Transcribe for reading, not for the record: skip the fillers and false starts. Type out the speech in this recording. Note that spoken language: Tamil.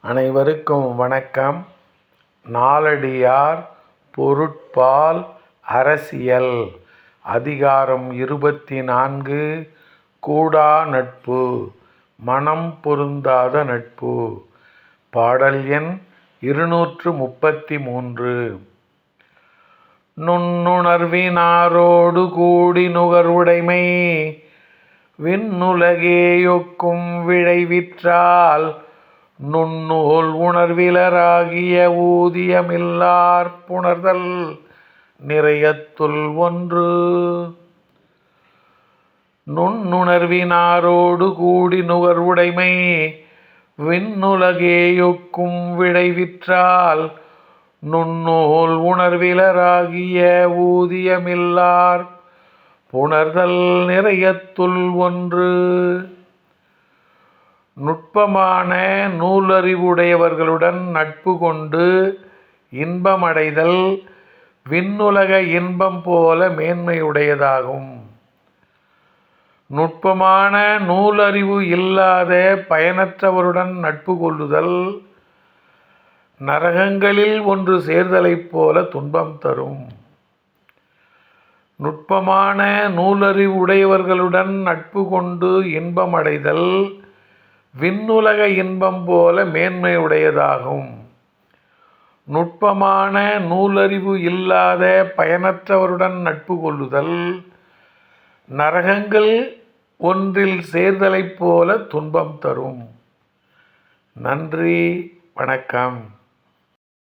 அனைவருக்கும் வணக்கம். நாலடியார் பொருட்பால் அரசியல் அதிகாரம் 24 கூடா நட்பு மனம் பொருந்தாத நட்பு. பாடல் எண் 233. நுண்ணுணர்வினாரோடு கூடி நுகர்வுடைமை விண்ணுலகேயொக்கும் விழைவிற்றால் நுண்ணூல் உணர்விலராகிய ஊதியமில்லார் புணர்தல் நிறையத்துள் ஒன்று. நுண்ணுணர்வினாரோடு கூடி நுகர்வுடைமை விண்ணுலகேயொக்கும் விழைவிற்றால் நுண்ணூல் உணர்விலராகிய ஊதியமில்லார் புணர்தல் நிறையத்துள் ஒன்று. நுட்பமான நூலறிவுடையவர்களுடன் நட்பு கொண்டு இன்பமடைதல் விண்ணுலக இன்பம் போல மேன்மையுடையதாகும். நுட்பமான நூலறிவு இல்லாத பயனற்றவருடன் நட்பு கொள்ளுதல் நரகங்களில் ஒன்று சேர்தலைப் போல துன்பம் தரும். நுட்பமான நூலறிவுடையவர்களுடன் நட்பு கொண்டு இன்பமடைதல் விண்ணுலக இன்பம் போல மேன்மையுடையதாகும். நுட்பமான நூலறிவு இல்லாத பயனற்றவருடன் நட்பு கொள்ளுதல் நரகங்கள் ஒன்றில் சேர்தலைப் போல துன்பம் தரும். நன்றி, வணக்கம்.